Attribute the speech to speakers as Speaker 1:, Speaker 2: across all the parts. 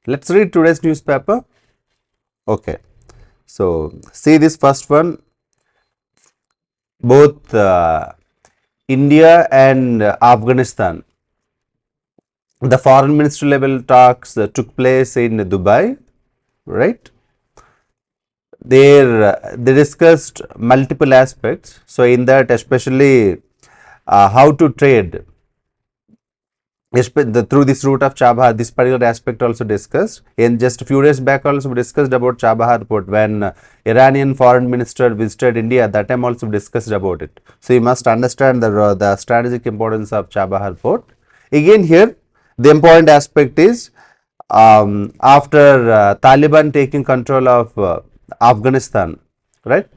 Speaker 1: Let's read today's newspaper. Okay. So, see this first one. Both India and Afghanistan, the foreign minister level talks took place in Dubai, right? They discussed multiple aspects. So, in that, especially how to trade through this route of Chabahar, this particular aspect also discussed. In just a few days back, also we discussed about Chabahar port when Iranian foreign minister visited India. That time also we discussed about it. So you must understand the strategic importance of Chabahar port. Again, here the important aspect is after Taliban taking control of Afghanistan, right?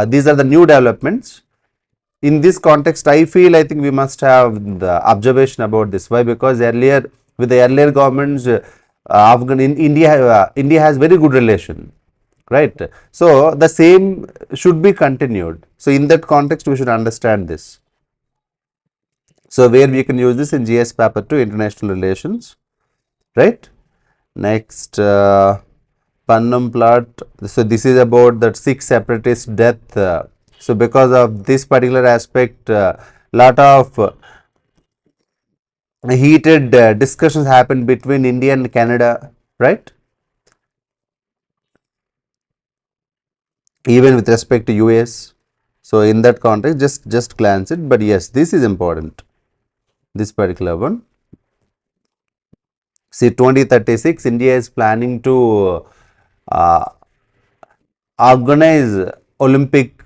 Speaker 1: These are the new developments. In this context, I think we must have the observation about this. Why? Because earlier, with the earlier governments, India has very good relation, right? So the same should be continued. So in that context, we should understand this. So where we can use this in GS paper 2, international relations, right? Next, Pannam plot. So this is about that Sikh separatist death. So because of this particular aspect, lot of heated discussions happened between India and Canada, right? Even with respect to US. So in that context, just glance it. But yes, this is important. This particular one. See, 2036, India is planning to uh, organize Olympic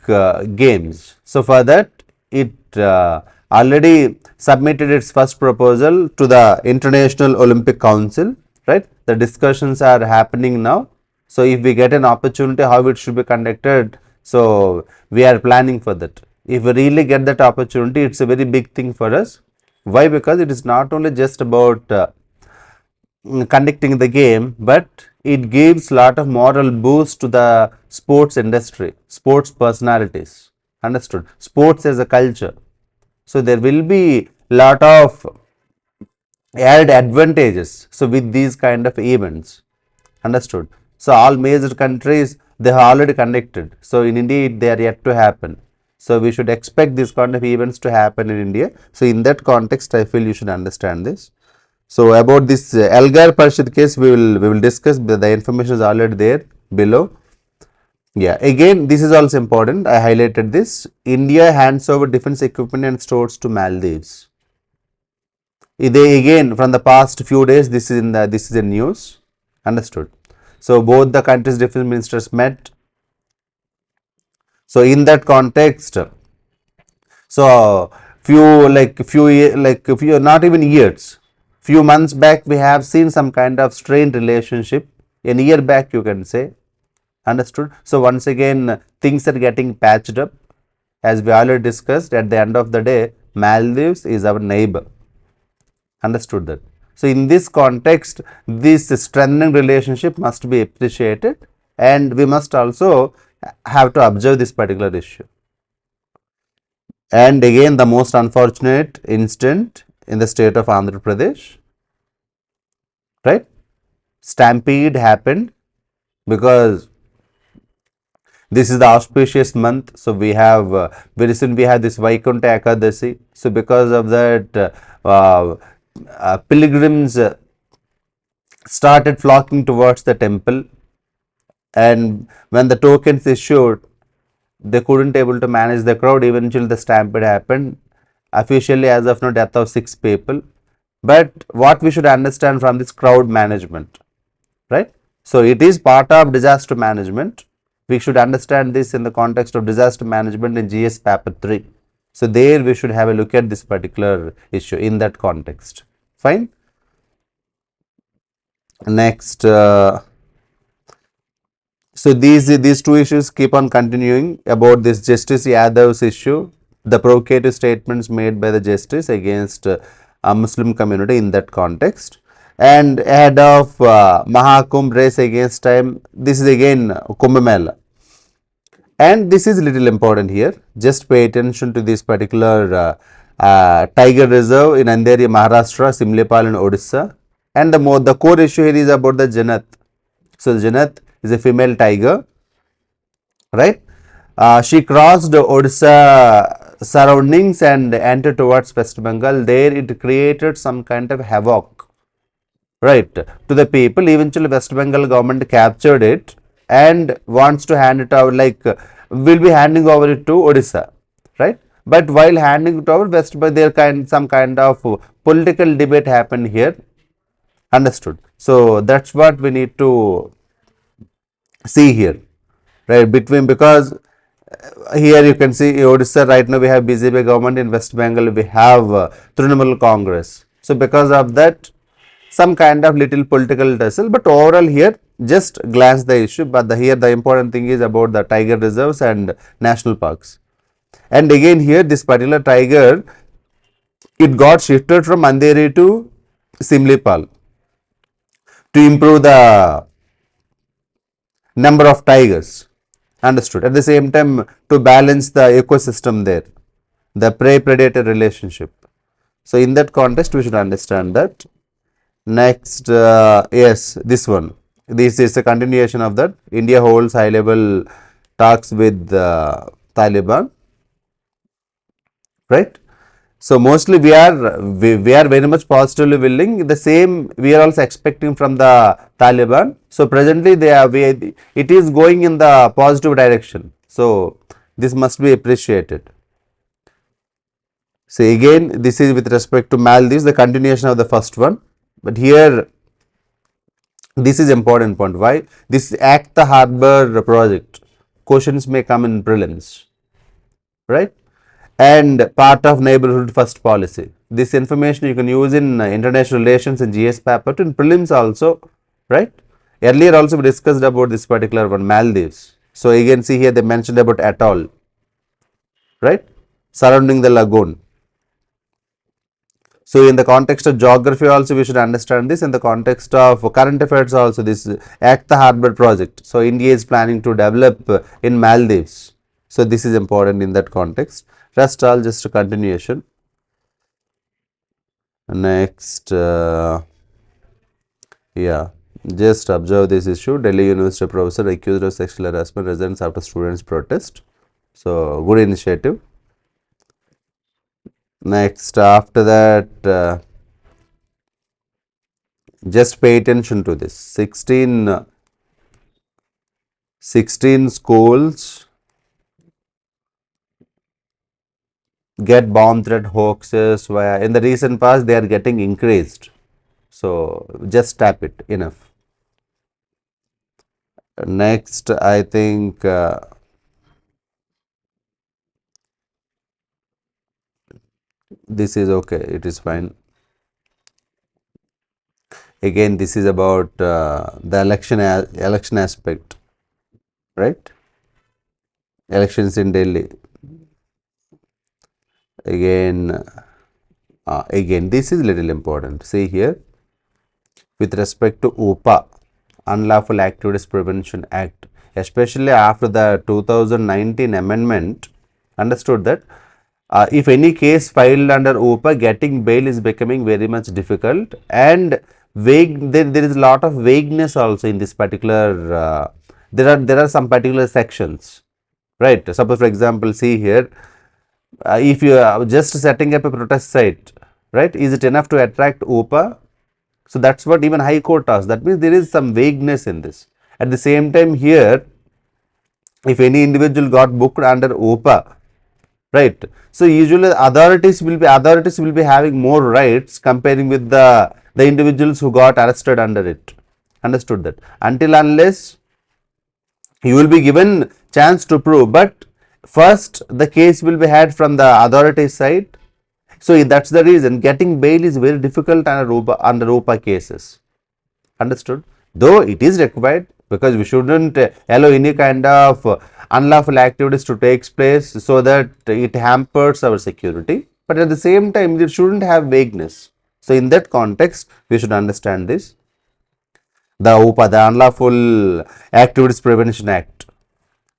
Speaker 1: games. So for that, it already submitted its first proposal to the International Olympic Council, right? The discussions are happening now. So if we get an opportunity, how it should be conducted, so we are planning for that. If we really get that opportunity, it's a very big thing for us. Why? Because it is not only just about conducting the game, but it gives lot of moral boost to the sports industry, sports personalities. Understood? Sports as a culture. So there will be lot of added advantages. So with these kind of events, understood? So all major countries they have already conducted. So in India they are yet to happen. So we should expect this kind of events to happen in India. So in that context, I feel you should understand this. So about this Elgar Parishad case, we will discuss. The information is already there below. Yeah, again, this is also important. I highlighted this. India hands over defense equipment and stores to Maldives. They again from the past few days. This is in news. Understood. So both the countries' defense ministers met. So in that context, so few not even years, few months back we have seen some kind of strained relationship. A year back you can say. Understood? So once again things are getting patched up. As we already discussed, at the end of the day, Maldives is our neighbor. Understood that? So in this context, this strengthening relationship must be appreciated, and we must also have to observe this particular issue. And again, the most unfortunate incident in the state of Andhra Pradesh, right? Stampede happened because this is the auspicious month. So we have very soon we have this Vaikuntha Ekadasi. So because of that, pilgrims started flocking towards the temple, and when the tokens issued, they couldn't able to manage the crowd. Eventually the stampede happened. Officially as of now, death of 6 people. But what we should understand from this crowd management, right? So it is part of disaster management. We should understand this in the context of disaster management in GS paper 3. So there we should have a look at this particular issue in that context. Fine. Next, so these two issues keep on continuing about this Justice Yadav's issue, the provocative statements made by the justice against a Muslim community in that context, and ahead of Mahakumbh race against time. This is again Kumbh Mela, and this is little important here. Just pay attention to this particular tiger reserve in Andheri, Maharashtra, Simlipal in Odisha, And the core issue here is about the Janath. So Janath is a female tiger, right? She crossed Odisha surroundings and entered towards West Bengal. There it created some kind of havoc, right, to the people. Eventually West Bengal government captured it and wants to hand it over, like will be handing over it to Odisha, right? But while handing it over West Bengal, some kind of political debate happened here. Understood? So that's what we need to see here, right? Because here you can see Odisha, right now we have BJP government, in West Bengal we have Trinamool Congress. So because of that, some kind of little political tussle, but overall here just glance the issue. But here the important thing is about the tiger reserves and national parks. And again here this particular tiger, it got shifted from Andheri to Simlipal to improve the number of tigers. Understood? At the same time, to balance the ecosystem there, the prey predator relationship. So in that context we should understand that. Next, yes, this one, this is a continuation of that. India holds high level talks with Taliban, right? So mostly we are very much positively willing. The same we are also expecting from the Taliban. So presently it is going in the positive direction. So this must be appreciated. So again, this is with respect to Maldives, the continuation of the first one. But here this is important point. Why? This Act the Harbour project. Questions may come in prelims, right? And part of neighborhood first policy. This information you can use in international relations and GS paper, in prelims also, right? Earlier also we discussed about this particular one, Maldives. So again, see here they mentioned about atoll, right, surrounding the lagoon. So in the context of geography also we should understand this. In the context of current affairs also, this Act the Harbour project. So India is planning to develop in Maldives. So this is important in that context. Rest all just a continuation. Next, yeah, just observe this issue. Delhi University professor accused of sexual harassment resigns after students protest. So good initiative. Next, after that, just pay attention to this. 16 schools get bomb threat hoaxes via, in the recent past they are getting increased. So just tap it, enough. Next, I think this is okay, it is fine. Again, this is about the election aspect, right? Elections in Delhi. Again, this is little important. See here, with respect to UPA, Unlawful Activities Prevention Act, especially after the 2019 amendment, understood that if any case filed under UPA, getting bail is becoming very much difficult, and vague. There is a lot of vagueness also in this particular. There are some particular sections, right? Suppose for example, see here, if you are just setting up a protest site, right? Is it enough to attract UPA? So that's what even High Court asked. That means there is some vagueness in this. At the same time, here, if any individual got booked under UPA, right? So usually authorities will be having more rights comparing with the individuals who got arrested under it. Understood that? Until unless you will be given chance to prove, but first the case will be had from the authority side. So that's the reason getting bail is very difficult under UPA cases. Understood? Though it is required, because we shouldn't allow any kind of unlawful activities to take place so that it hampers our security, but at the same time it shouldn't have vagueness. So in that context we should understand this. The UPA, the Unlawful Activities Prevention Act,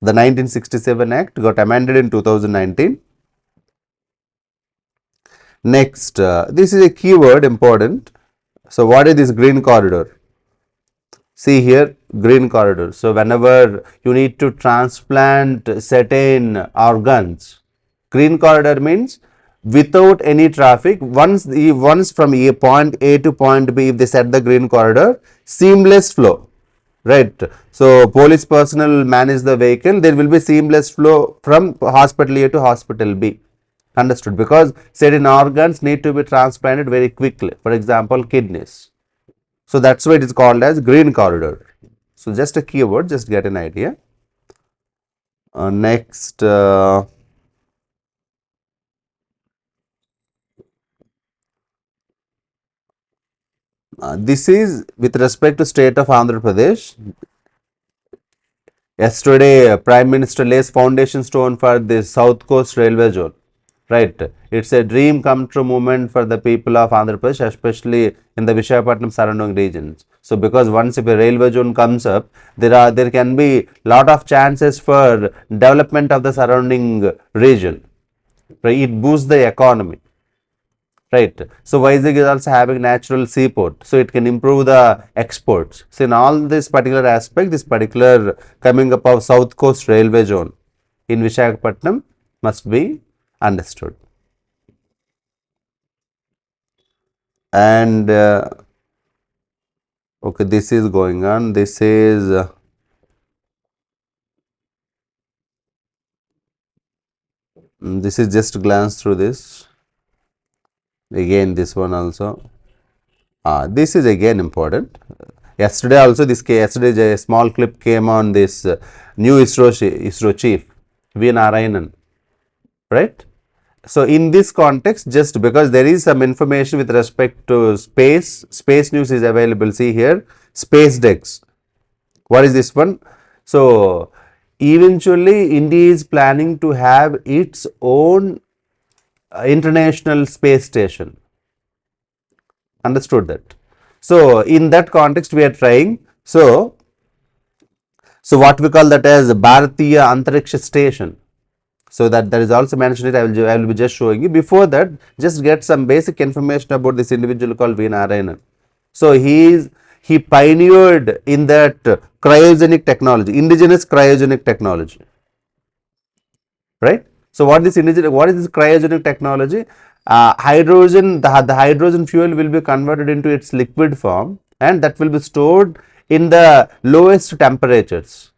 Speaker 1: the 1967 Act got amended in 2019. Next, this is a keyword important. So what is this green corridor? See here, green corridor. So whenever you need to transplant certain organs, green corridor means without any traffic, once from point A to point B, if they set the green corridor, seamless flow, right? So police personnel manage the vehicle, there will be seamless flow from hospital A to hospital B. Understood? Because certain organs need to be transplanted very quickly, for example kidneys. So that's why it is called as green corridor. So just a keyword, just get an idea. Next, this is with respect to state of Andhra Pradesh. Yesterday, Prime Minister lays foundation stone for the South Coast Railway Zone. Right, it's a dream come true moment for the people of Andhra Pradesh, especially in the Visakhapatnam surrounding regions. So, because once if a railway zone comes up, there can be lot of chances for development of the surrounding region. Right, it boosts the economy. Right. So Vizag is also having natural seaport, so it can improve the exports. So in all this particular aspect, this particular coming up of South Coast Railway Zone in Visakhapatnam must be understood. And okay, this is going on. This is just glance through this. Again, this one also. This is again important. Yesterday also yesterday a small clip came on this new ISRO chief V. Narayanan, right? So in this context, just because there is some information with respect to space news is available. See here, space decks. What is this one? So eventually India is planning to have its own international space station. Understood that? So in that context we are trying. So what we call that as Bharatiya Antariksha Station. So that is also mentioned. I will be just showing you. Before that, just get some basic information about this individual called V. Narayanan. So he pioneered in that cryogenic technology, indigenous cryogenic technology, right? So what is this cryogenic technology? Hydrogen, the hydrogen fuel will be converted into its liquid form, and that will be stored in the lowest temperatures.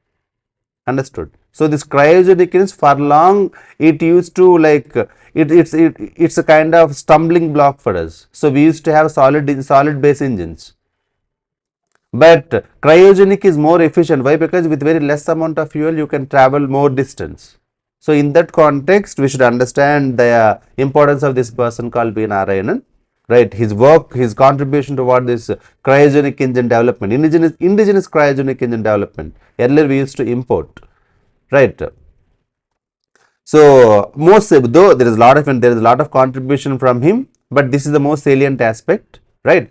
Speaker 1: Understood? So this cryogenic is for long it used to like it's a kind of stumbling block for us. So we used to have solid base engines, but cryogenic is more efficient. Why? Because with very less amount of fuel you can travel more distance. So in that context we should understand the importance of this person called V. Narayanan, right? His work, his contribution toward this cryogenic engine development, indigenous cryogenic engine development. Earlier we used to import, right? So most, though there is a lot of contribution from him, but this is the most salient aspect, right?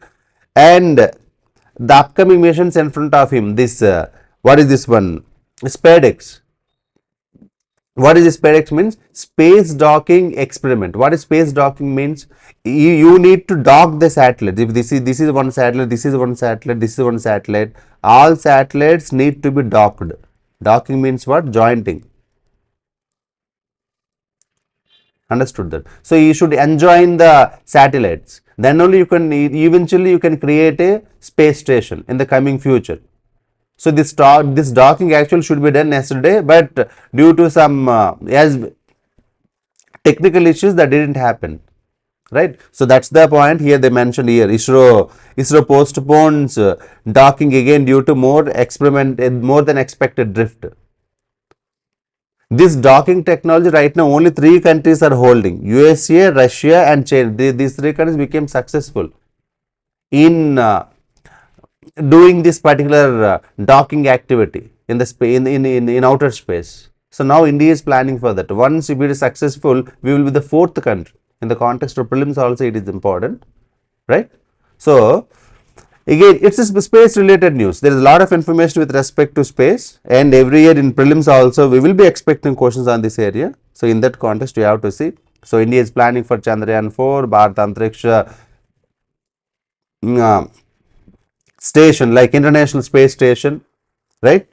Speaker 1: And the upcoming missions in front of him, this what is this one? SpaceX. What is SpaceX means? Space docking experiment. What is space docking means? You need to dock the satellite. If this is one satellite, this is one satellite, this is one satellite. All satellites need to be docked. Docking means what? Jointing. Understood that? So you should enjoin the satellites. Then only you can eventually you can create a space station in the coming future. So this docking actually should be done yesterday, but due to some as technical issues that didn't happen, right? So that's the point here they mentioned here. ISRO postpones docking again due to more than expected drift. This docking technology right now only 3 countries are holding: USA, Russia and China. These 3 countries became successful in doing this particular docking activity in the in outer space. So now India is planning for that. Once if it is successful, we will be the 4th country. In the context of prelims also it is important, right? So again, it's a space related news. There is a lot of information with respect to space, and every year in prelims also we will be expecting questions on this area. So in that context we have to see. So India is planning for Chandrayaan 4, Bharat Antariksha station like International Space Station, right?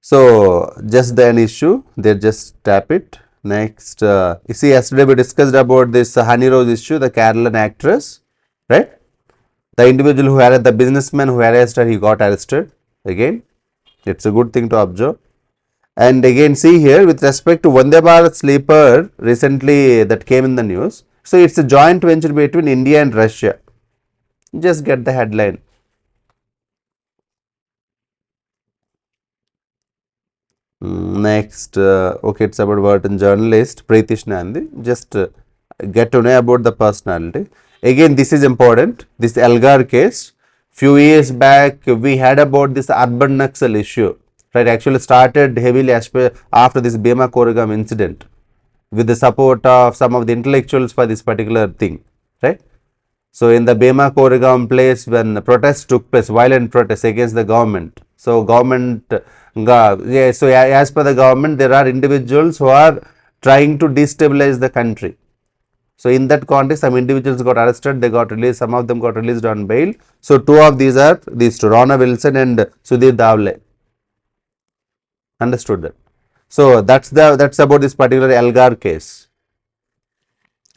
Speaker 1: So just an issue, they just tap it. Next, you see, yesterday we discussed about this Honey Rose issue, the Caroline actress, right? The individual who harassed, the businessman who harassed her, he got arrested. Again, it's a good thing to observe. And again, see here with respect to Vande Bharat sleeper recently that came in the news. So it's a joint venture between India and Russia. Just get the headline. Next, okay, it's about Wharton journalist Preetish Nandi. Just get to know about the personality. Again, this is important. This Elgar case. Few years back, we had about this urban Naxal issue. Right, actually started heavily after this Bhima Koregam incident, with the support of some of the intellectuals for this particular thing. Right. So in the Bhima Koregam place, when protests took place, violent protests against the government. So government, so as per the government, there are individuals who are trying to destabilize the country. So in that context, some individuals got arrested, they got released, some of them got released on bail. So two of these are these two, Rona Wilson and Sudhir Davle. Understood that. So that's about this particular Elgar case.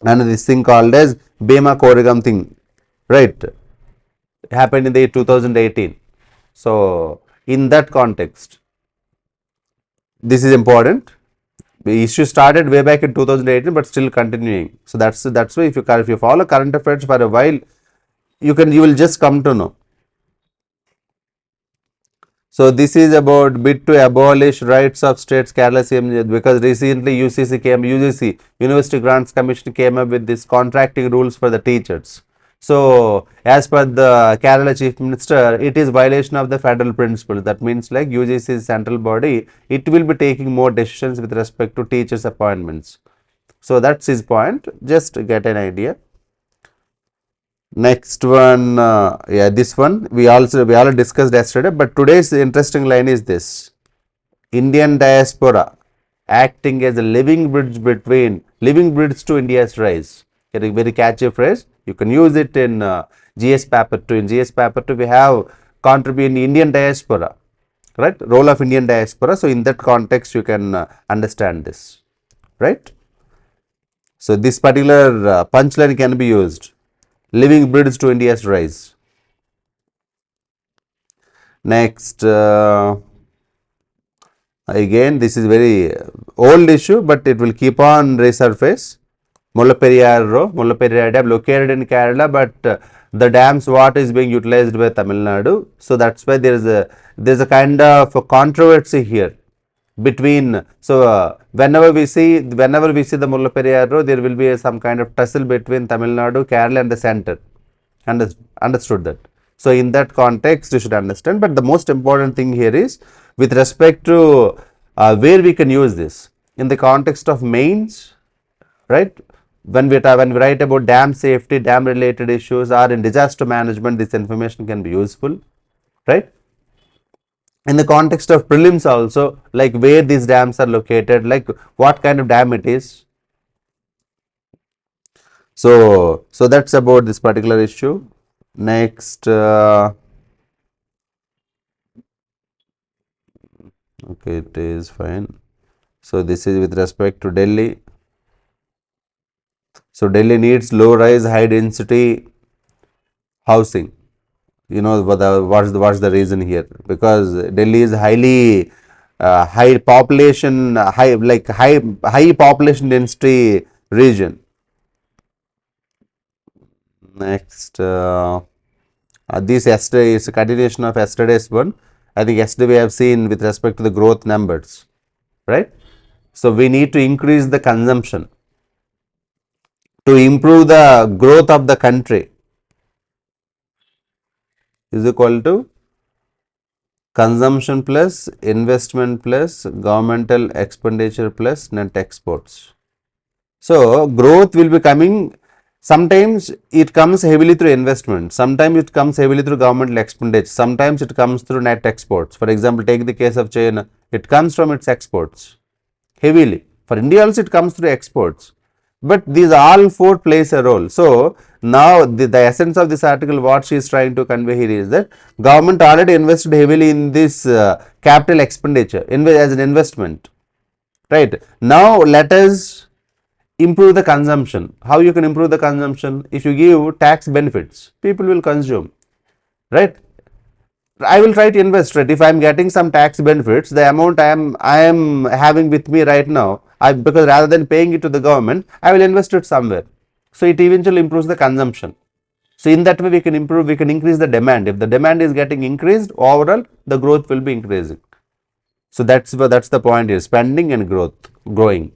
Speaker 1: And this thing called as Bhima Koregam thing, right? Happened in the 2018. So in that context, this is important. The issue started way back in 2018, but still continuing. So that's why if you follow current affairs for a while, you will just come to know. So this is about bid to abolish rights of states, Kerala CM, because recently UGC University Grants Commission came up with this contracting rules for the teachers. So as per the Kerala Chief Minister, it is violation of the federal principle. That means like UGC central body, it will be taking more decisions with respect to teachers appointments. So that's his point. Just get an idea. Next one, yeah, this one we already discussed yesterday, but today's interesting line is this: Indian diaspora acting as a living bridge to India's rise. A very catchy phrase. You can use it in GS paper 2. In GS paper 2, we have contributing Indian diaspora, right? Role of Indian diaspora. So in that context, you can understand this, right? So this particular punchline can be used. Living bridge to India's rise. Next, again, this is very old issue, but it will keep on resurface. Mullaperiyar Dam located in Kerala, but the dam's water is being utilized by Tamil Nadu. So that's why there is a kind of a controversy here between. So whenever we see the Mullaperiyar, there will be some kind of tussle between Tamil Nadu, Kerala, and the center. Understood that. So in that context, you should understand. But the most important thing here is with respect to where we can use this in the context of mains, right? When we write about dam safety, dam related issues, or in disaster management, this information can be useful, right? In the context of prelims also, like where these dams are located, like what kind of dam it is. So that's about this particular issue. Next, okay, it is fine. So this is with respect to Delhi. So Delhi needs low rise, high density housing. You know what's the reason here? Because Delhi is highly high population, high population density region. Next, this yesterday is a continuation of yesterday's one. I think yesterday we have seen with respect to the growth numbers, right? So we need to increase the consumption to improve the growth of the country is equal to consumption plus investment plus governmental expenditure plus net exports. So growth will be coming. Sometimes it comes heavily through investment, sometimes it comes heavily through governmental expenditure, sometimes it comes through net exports. For example, take the case of China, it comes from its exports heavily. For India also it comes through exports, but these all four plays a role. So Now the essence of this article, what she is trying to convey here is that government already invested heavily in this capital expenditure as an investment, right? Now let us improve the consumption. How you can improve the consumption? If you give tax benefits, people will consume, right? I will try to invest, right? If I am getting some tax benefits, the amount I am having with me right now, because rather than paying it to the government, I will invest it somewhere. So it eventually improves the consumption. So in that way we can improve, we can increase the demand. If the demand is getting increased, overall the growth will be increasing. So that's the point here, spending and growing.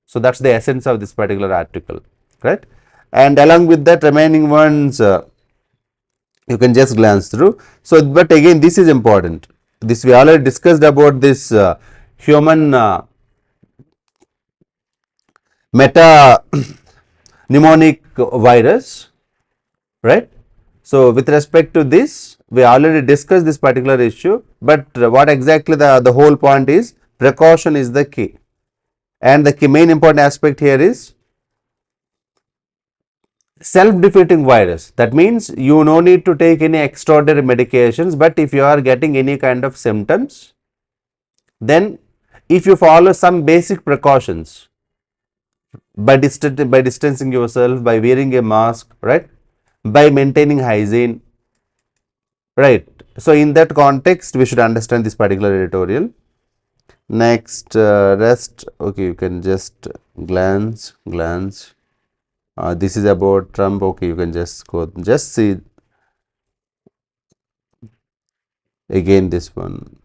Speaker 1: So that's the essence of this particular article, right? And along with that, remaining ones you can just glance through. So, but again, this is important. This we already discussed about this human meta pneumonic virus, right? So, with respect to this, we already discussed this particular issue, but what exactly the whole point is, precaution is the key, and the key main important aspect here is self-defeating virus. That means you no need to take any extraordinary medications, but if you are getting any kind of symptoms, then if you follow some basic precautions by distancing yourself, by wearing a mask, right, by maintaining hygiene, right. So in that context we should understand this particular editorial. Next, rest, okay, you can just glance. This is about Trump, okay, you can just go, just see again this one.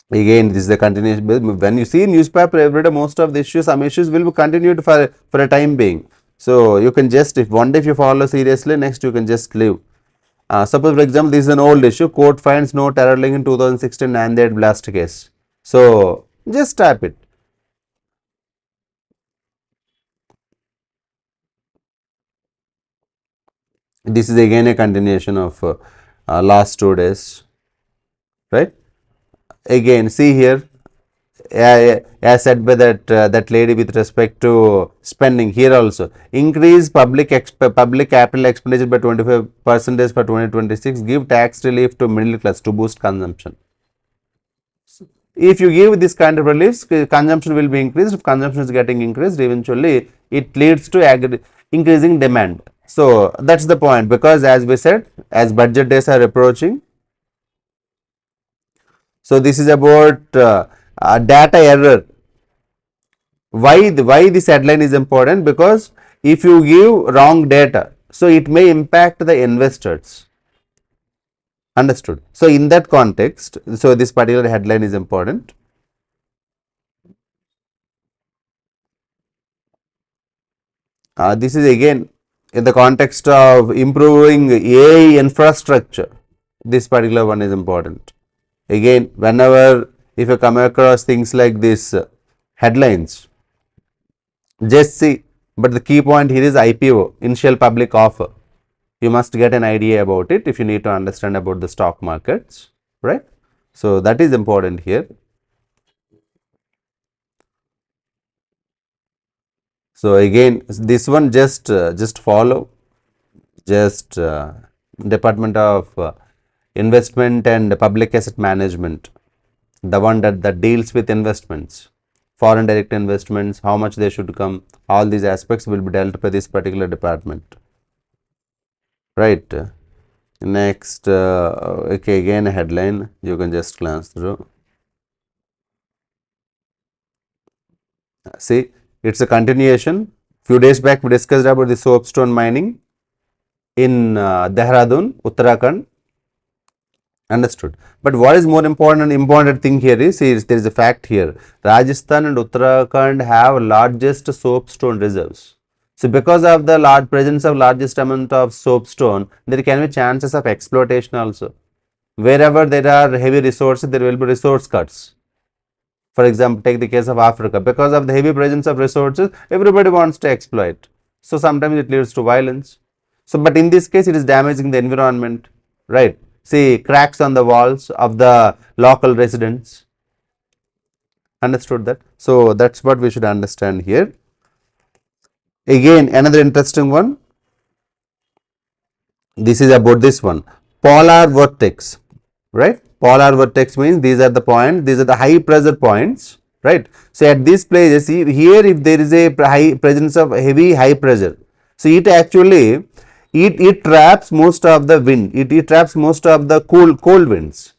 Speaker 1: Again, this is the continuation. When you see newspaper every day, most of the issues, some issues will be continued for a time being. So you can just, if one day if you follow seriously, next you can just leave. Suppose for example, this is an old issue. Court finds no terror link in 2016 Nanded blast case. So just tap it. This is again a continuation of last 2 days, right? Again, see here, as said by that lady with respect to spending, here also increase public capital expenditure by 25% for 2026, give tax relief to middle class to boost consumption. If you give this kind of reliefs, consumption will be increased. If consumption is getting increased, eventually it leads to increasing demand. So that's the point, because as we said, as budget days are approaching, so this is about data error. Why this headline is important? Because if you give wrong data, so it may impact the investors. Understood? So in that context, so this particular headline is important. This is again in the context of improving AI infrastructure. This particular one is important. Again, whenever if you come across things like this headlines, just see, but the key point here is IPO, initial public offer. You must get an idea about it if you need to understand about the stock markets, right? So that is important here. So again, this one just follow, just Department of Investment and Public Asset Management, the one that deals with investments, foreign direct investments, how much they should come, all these aspects will be dealt by this particular department, right? Next, okay, again a headline, you can just glance through. See, it's a continuation. Few days back we discussed about the soapstone mining in Dehradun, Uttarakhand. Understood. But what is more important thing here is there is a fact here. Rajasthan and Uttarakhand have largest soapstone reserves. So because of the large presence of largest amount of soapstone, there can be chances of exploitation also. Wherever there are heavy resources, there will be resource cuts. For example, take the case of Africa. Because of the heavy presence of resources, everybody wants to exploit. So sometimes it leads to violence. So, but in this case, it is damaging the environment, right? See, cracks on the walls of the local residents. Understood that? So that's what we should understand here. Again, another interesting one. This is about this one. Polar vortex, right? Polar vortex means these are the points, these are the high pressure points, right? So at these places, here if there is a high presence of heavy high pressure, so it actually it traps most of the wind, it traps most of the cold winds,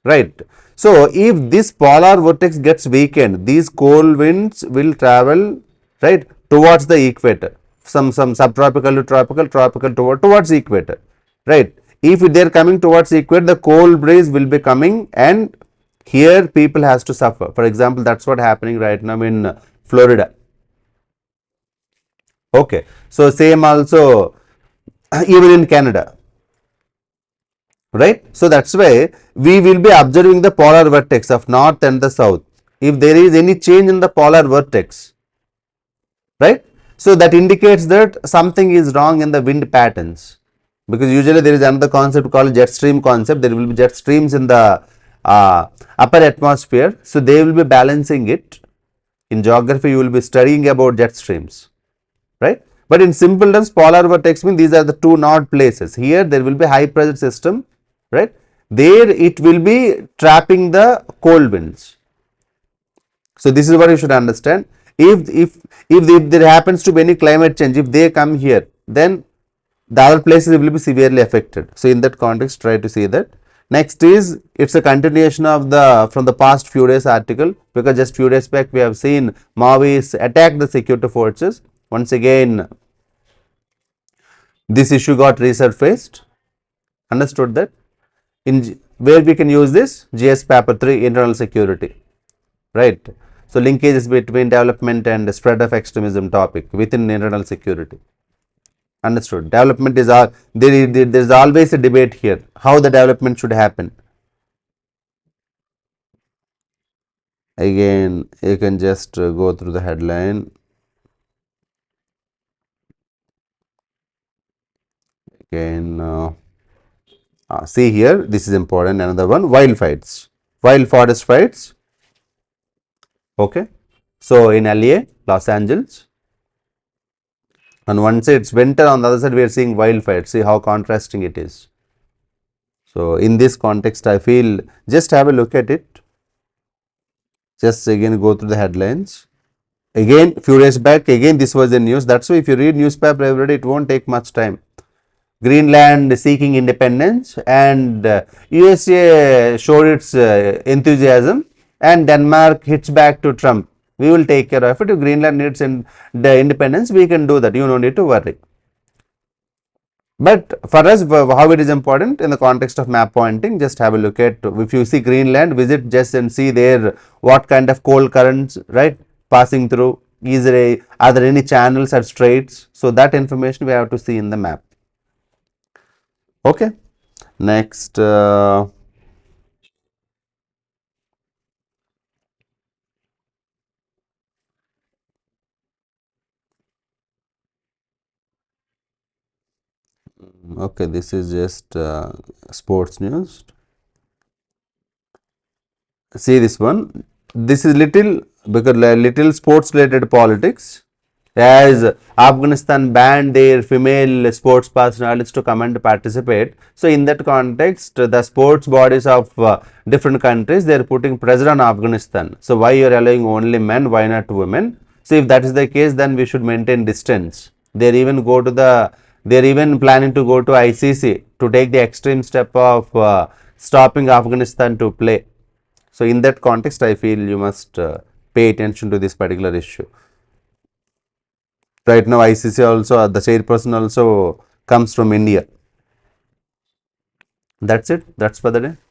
Speaker 1: right? So if this polar vortex gets weakened, these cold winds will travel, right, towards the equator, some subtropical to tropical, tropical towards equator, right? If they are coming towards equator, the cold breeze will be coming, and here people has to suffer. For example, that's what happening right now in Florida. Okay, so same also even in Canada, right? So that's why we will be observing the polar vortex of north and the south. If there is any change in the polar vortex, right? So that indicates that something is wrong in the wind patterns, because usually there is another concept called jet stream concept. There will be jet streams in the upper atmosphere, so they will be balancing it. In geography, you will be studying about jet streams, right? But in simple terms, polar vortex means these are the two north places. Here there will be high pressure system, right? There it will be trapping the cold winds. So this is what you should understand. If there happens to be any climate change, if they come here, then the other places will be severely affected. So in that context, try to see that. Next is, it's a continuation of the from the past few days article, because just few days back we have seen Maoists attack the security forces. Once again, this issue got resurfaced. Understood that? In where we can use this GS paper 3 internal security, right? So linkages between development and spread of extremism topic within internal security. Understood? Development is all there is always a debate here how the development should happen. Again, you can just go through the headline. Again, see here, this is important. Another one, wild fights, wild forest fights. Okay, so in LA, Los Angeles, on one side it's winter, on the other side we are seeing wildfires. See how contrasting it is. So in this context, I feel just have a look at it. Just again go through the headlines. Again, few days back, again this was the news. That's why if you read newspaper every day, it won't take much time. Greenland seeking independence, and USA showed its enthusiasm, and Denmark hits back to Trump. We will take care of it. If Greenland needs the independence, we can do that. You don't need to worry. But for us, how it is important in the context of map pointing, just have a look at, if you see Greenland, visit just and see there what kind of cold currents, right, passing through. Are there any channels or straits? So that information we have to see in the map. Okay. Next, okay, this is just sports news. See this one. This is little, because little sports related politics, as Afghanistan banned their female sports personalities to come and participate. So in that context, the sports bodies of different countries, they are putting pressure on Afghanistan. So why you are allowing only men, why not women? So if that is the case, then we should maintain distance. They are even planning to go to ICC to take the extreme step of stopping Afghanistan to play. So in that context, I feel you must pay attention to this particular issue. Right now, ICC also, the chairperson also comes from India. That's it. That's for the day.